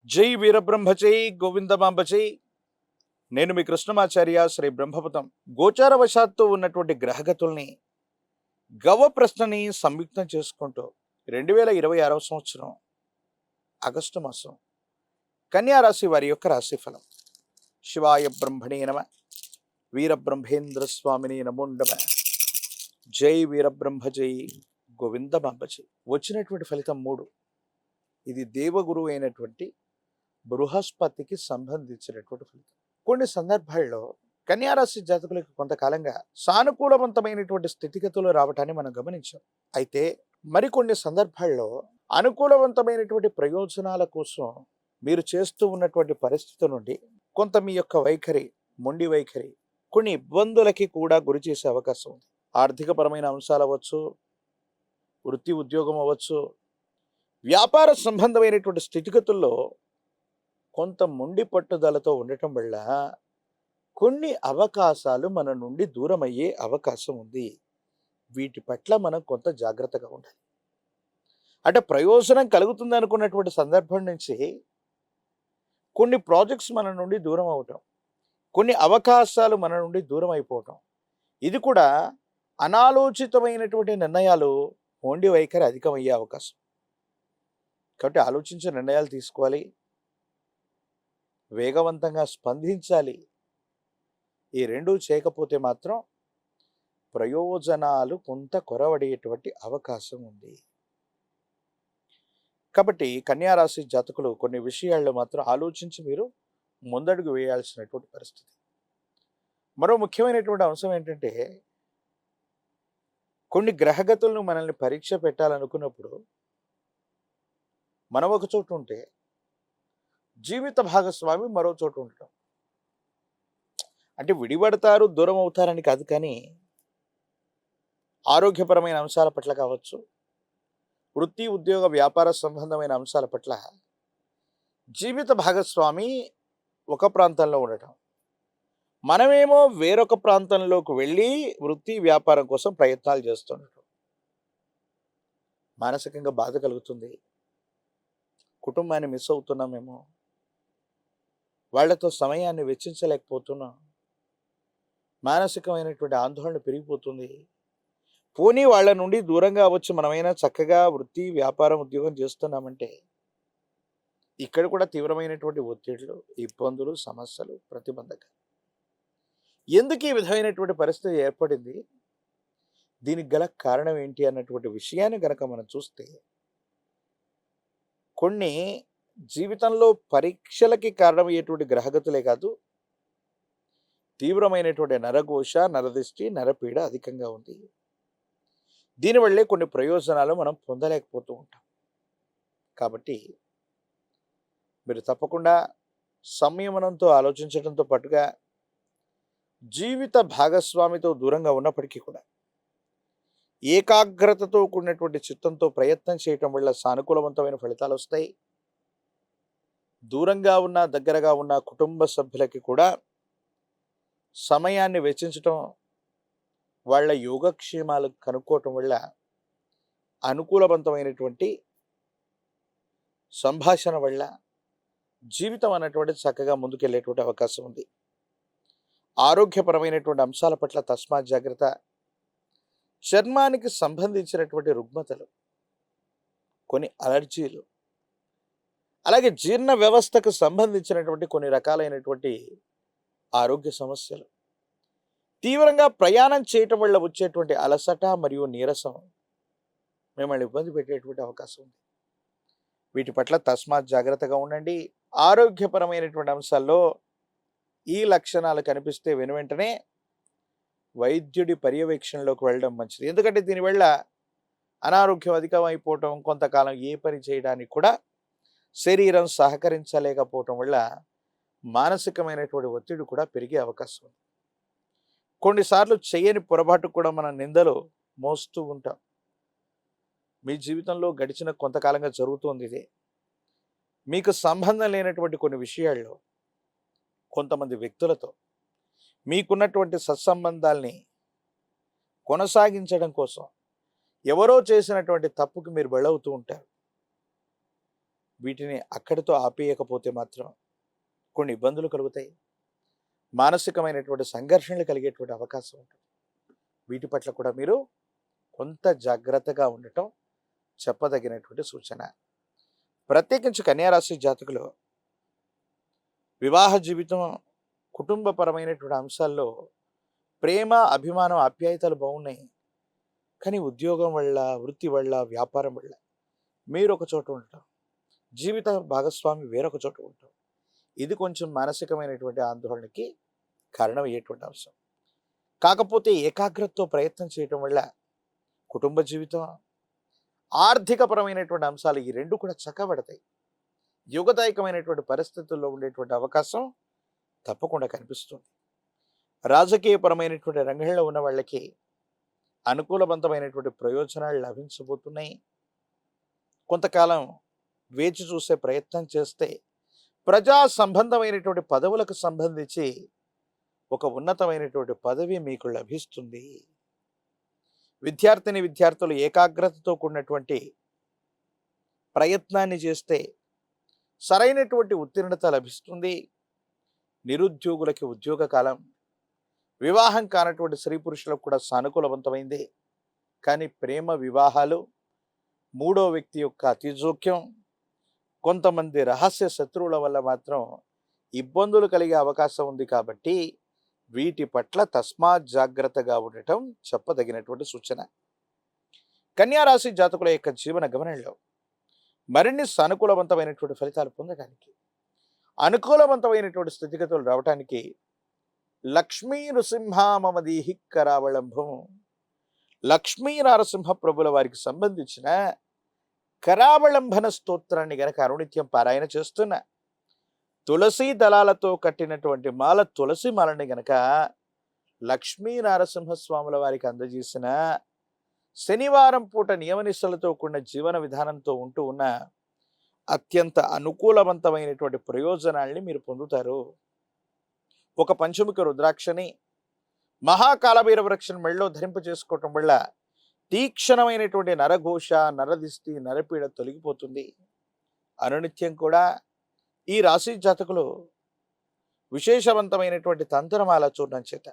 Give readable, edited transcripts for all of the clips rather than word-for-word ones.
జై వీరబ్రహ్మచై గోవిందమాంబచై. నేను మీ కృష్ణమాచార్య శ్రీ బ్రహ్మపదం. గోచారవశాత్తు ఉన్నటువంటి గ్రహగతుల్ని గవ ప్రశ్నని సంయుక్తం చేసుకుంటూ 2026వ సంవత్సరం ఆగస్టు మాసం కన్యా రాశి వారి యొక్క రాశిఫలం. శివాయ బ్రహ్మణే నమ. వీరబ్రహ్మేంద్ర స్వామిని నమోండమ. జై వీరబ్రహ్మజై గోవిందమాంబచై. వచ్చినటువంటి ఫలితం 3. ఇది దేవగురువు అయినటువంటి బృహస్పతికి సంబంధించినటువంటి ఫలితం. కొన్ని సందర్భాల్లో కన్యారాశి జాతకులకు కొంతకాలంగా సానుకూలవంతమైనటువంటి స్థితిగతులు రావటాన్ని మనం గమనించాం. అయితే మరికొన్ని సందర్భాల్లో అనుకూలవంతమైనటువంటి ప్రయోజనాల కోసం మీరు చేస్తూ ఉన్నటువంటి పరిస్థితి నుండి కొంత మీ యొక్క వైఖరి, మొండి వైఖరి కొన్ని ఇబ్బందులకి కూడా గురి చేసే అవకాశం ఉంది. ఆర్థికపరమైన అంశాలు అవ్వచ్చు, వృత్తి ఉద్యోగం అవ్వచ్చు, వ్యాపార సంబంధమైనటువంటి స్థితిగతుల్లో కొంత మొండి పట్టుదలతో ఉండటం వల్ల కొన్ని అవకాశాలు మన నుండి దూరం అయ్యే అవకాశం ఉంది. వీటి పట్ల మనం కొంత జాగ్రత్తగా ఉండాలి. అంటే ప్రయోజనం కలుగుతుంది అనుకున్నటువంటి సందర్భం నుంచి కొన్ని ప్రాజెక్ట్స్ మన నుండి దూరం అవటం, కొన్ని అవకాశాలు మన నుండి దూరం అయిపోవటం, ఇది కూడా అనాలోచితమైనటువంటి నిర్ణయాలు, మొండి వైఖరి అధికమయ్యే అవకాశం. కాబట్టి ఆలోచించే నిర్ణయాలు తీసుకోవాలి, వేగవంతంగా స్పందించాలి. ఈ రెండూ చేయకపోతే మాత్రం ప్రయోజనాలు కొంత కొరవడేటువంటి అవకాశం ఉంది. కాబట్టి కన్యారాశి జాతకులు కొన్ని విషయాల్లో మాత్రం ఆలోచించి మీరు ముందడుగు వేయాల్సినటువంటి పరిస్థితి. మరో ముఖ్యమైనటువంటి అంశం ఏంటంటే, కొన్ని గ్రహగతులను మనల్ని పరీక్ష పెట్టాలనుకున్నప్పుడు మనం ఒక చోటు ఉంటే జీవిత భాగస్వామి మరో చోటు ఉండటం. అంటే విడిపడతారు, దూరం అవుతారని కాదు, కానీ ఆరోగ్యపరమైన అంశాల పట్ల కావచ్చు, వృత్తి ఉద్యోగ వ్యాపార సంబంధమైన అంశాల పట్ల జీవిత భాగస్వామి ఒక ప్రాంతంలో ఉండటం, మనమేమో వేరొక ప్రాంతంలోకి వెళ్ళి వృత్తి వ్యాపారం కోసం ప్రయత్నాలు చేస్తుండటం మానసికంగా బాధ కలుగుతుంది. కుటుంబాన్ని మిస్ అవుతున్నామేమో, వాళ్లతో సమయాన్ని వెచ్చించలేకపోతున్నాం, మానసికమైనటువంటి ఆందోళన పెరిగిపోతుంది. పోనీ వాళ్ళ నుండి దూరంగా వచ్చి మనమైనా చక్కగా వృత్తి వ్యాపారం ఉద్యోగం చేస్తున్నామంటే ఇక్కడ కూడా తీవ్రమైనటువంటి ఒత్తిడులు, ఇబ్బందులు, సమస్యలు, ప్రతిబంధకాలు. ఎందుకు ఈ విధమైనటువంటి పరిస్థితి ఏర్పడింది, దీనికి గల కారణం ఏంటి అన్నటువంటి విషయాన్ని గనక మనం చూస్తే, కొన్ని జీవితంలో పరీక్షలకి కారణమయ్యేటువంటి గ్రహగతులే కాదు, తీవ్రమైనటువంటి నరఘోష, నరదిష్టి, నరపీడ అధికంగా ఉంది. దీనివల్లే కొన్ని ప్రయోజనాలు మనం పొందలేకపోతూ ఉంటాం. కాబట్టి మీరు తప్పకుండా సంయమనంతో ఆలోచించడంతో పాటుగా జీవిత భాగస్వామితో దూరంగా ఉన్నప్పటికీ కూడా ఏకాగ్రతతో కూడినటువంటి చిత్తంతో ప్రయత్నం చేయటం వల్ల సానుకూలవంతమైన ఫలితాలు వస్తాయి. దూరంగా ఉన్న, దగ్గరగా ఉన్న కుటుంబ సభ్యులకి కూడా సమయాన్ని వెచ్చించటం, వాళ్ళ యోగక్షేమాలు కనుక్కోవటం వల్ల అనుకూలవంతమైనటువంటి సంభాషణ వల్ల జీవితం అన్నటువంటి చక్కగా ముందుకెళ్ళేటువంటి అవకాశం ఉంది. ఆరోగ్యపరమైనటువంటి అంశాల పట్ల తస్మాత్ జాగ్రత్త. చర్మానికి సంబంధించినటువంటి రుగ్మతలు, కొన్ని అలర్జీలు, అలాగే జీర్ణ వ్యవస్థకు సంబంధించినటువంటి కొన్ని రకాలైనటువంటి ఆరోగ్య సమస్యలు, తీవ్రంగా ప్రయాణం చేయటం వల్ల వచ్చేటువంటి అలసట మరియు నీరసం మిమ్మల్ని ఇబ్బంది పెట్టేటువంటి అవకాశం ఉంది. వీటి పట్ల తస్మాత్ జాగ్రత్తగా ఉండండి. ఆరోగ్యపరమైనటువంటి అంశాల్లో ఈ లక్షణాలు కనిపిస్తే వెనువెంటనే వైద్యుడి పర్యవేక్షణలోకి వెళ్ళడం మంచిది. ఎందుకంటే దీనివల్ల అనారోగ్యం అధికమైపోవటం, కొంతకాలం ఏ పని చేయడానికి కూడా శరీరం సహకరించలేకపోవటం వల్ల మానసికమైనటువంటి ఒత్తిడి కూడా పెరిగే అవకాశం ఉంది. కొన్నిసార్లు చేయని పొరపాటు కూడా మనం నిందలు మోస్తూ ఉంటాం. మీ జీవితంలో గడిచిన కొంతకాలంగా జరుగుతోంది ఇదే. మీకు సంబంధం లేనటువంటి కొన్ని విషయాల్లో కొంతమంది వ్యక్తులతో మీకున్నటువంటి సత్సంబంధాల్ని కొనసాగించడం కోసం ఎవరో చేసినటువంటి తప్పుకి మీరు బలవుతూ ఉంటారు. వీటిని అక్కడితో ఆపేయకపోతే మాత్రం కొన్ని ఇబ్బందులు కలుగుతాయి. మానసికమైనటువంటి సంఘర్షణలు కలిగేటువంటి అవకాశం ఉంటుంది. వీటి పట్ల కూడా మీరు కొంత జాగ్రత్తగా ఉండటం చెప్పదగినటువంటి సూచన. ప్రత్యేకించి కన్యారాశి జాతకులు వివాహ జీవితం, కుటుంబపరమైనటువంటి అంశాల్లో ప్రేమ, అభిమానం, ఆప్యాయతలు బాగున్నాయి. కానీ ఉద్యోగం వల్ల, వృత్తి వల్ల, వ్యాపారం వల్ల మీరు ఒక చోట ఉంటాం, జీవిత భాగస్వామి వేరొక చోట ఉంటాం. ఇది కొంచెం మానసికమైనటువంటి ఆందోళనకి కారణమయ్యేటువంటి అంశం. కాకపోతే ఏకాగ్రతతో ప్రయత్నం చేయటం వల్ల కుటుంబ జీవితం, ఆర్థికపరమైనటువంటి అంశాలు ఈ రెండు కూడా చక్కబడతాయి. యుగదాయకమైనటువంటి పరిస్థితుల్లో ఉండేటువంటి అవకాశం తప్పకుండా కనిపిస్తుంది. రాజకీయపరమైనటువంటి రంగంలో ఉన్న వాళ్ళకి అనుకూలవంతమైనటువంటి ప్రయోజనాలు లభించబోతున్నాయి. కొంతకాలం వేచి చూసే ప్రయత్నం చేస్తే ప్రజా సంబంధమైనటువంటి పదవులకు సంబంధించి ఒక ఉన్నతమైనటువంటి పదవి మీకు లభిస్తుంది. విద్యార్థులు ఏకాగ్రతతో కూడినటువంటి ప్రయత్నాన్ని చేస్తే సరైనటువంటి ఉత్తీర్ణత లభిస్తుంది. నిరుద్యోగులకి ఉద్యోగ కాలం, వివాహం కానటువంటి స్త్రీ పురుషులకు కూడా సానుకూలవంతమైంది. కానీ ప్రేమ వివాహాలు, మూడో వ్యక్తి యొక్క అతిజోక్యం, కొంతమంది రహస్య శత్రువుల వల్ల మాత్రం ఇబ్బందులు కలిగే అవకాశం ఉంది. కాబట్టి వీటి పట్ల తస్మాత్ జాగ్రత్తగా ఉండటం చెప్పదగినటువంటి సూచన. కన్యారాశి జాతకుల యొక్క జీవన గమనంలో మరిన్ని సానుకూలవంతమైనటువంటి ఫలితాలు పొందడానికి, అనుకూలవంతమైనటువంటి స్థితిగతులు రావటానికి లక్ష్మీ నృసింహ మమదీహి కరావళంబం, లక్ష్మీ నారసింహ ప్రభుల వారికి సంబంధించిన కరావళంబన స్తోత్రాన్ని గనక అనునిత్యం పారాయణ చేస్తున్న, తులసి దళాలతో కట్టినటువంటి మాల, తులసి మాలని గనక లక్ష్మీ నారసింహస్వాముల వారికి అందజేసిన, శనివారం పూట నియమనిష్టలతో కూడిన జీవన విధానంతో ఉంటూ ఉన్న అత్యంత అనుకూలవంతమైనటువంటి ప్రయోజనాల్ని మీరు పొందుతారు. ఒక పంచముఖ రుద్రాక్షని, మహాకాలభైరవ వృక్షం మెళ్ళలో ధరింప చేసుకోవటం వల్ల తీక్షణమైనటువంటి నరఘోష, నరదిష్టి, నరపీడ తొలగిపోతుంది. అనునిత్యం కూడా ఈ రాశి జాతకులు విశేషవంతమైనటువంటి తంత్రమాల చూడడం చేత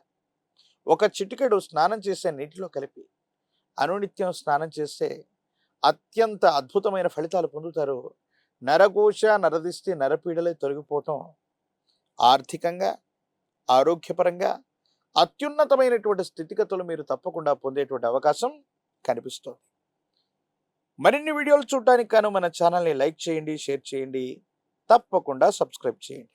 ఒక చిటికెడు స్నానం చేసే నీటిలో కలిపి అనునిత్యం స్నానం చేస్తే అత్యంత అద్భుతమైన ఫలితాలు పొందుతారు. నరఘోష, నరదిష్టి, నరపీడలే తొలగిపోవటం, ఆర్థికంగా, ఆరోగ్యపరంగా అత్యున్నతమైనటువంటి స్థితిగతులు మీరు తప్పకుండా పొందేటువంటి అవకాశం కనిపిస్తుంది. మరిన్ని వీడియోలు చూడటానికి గాను మన ఛానల్ని లైక్ చేయండి, షేర్ చేయండి, తప్పకుండా సబ్స్క్రైబ్ చేయండి.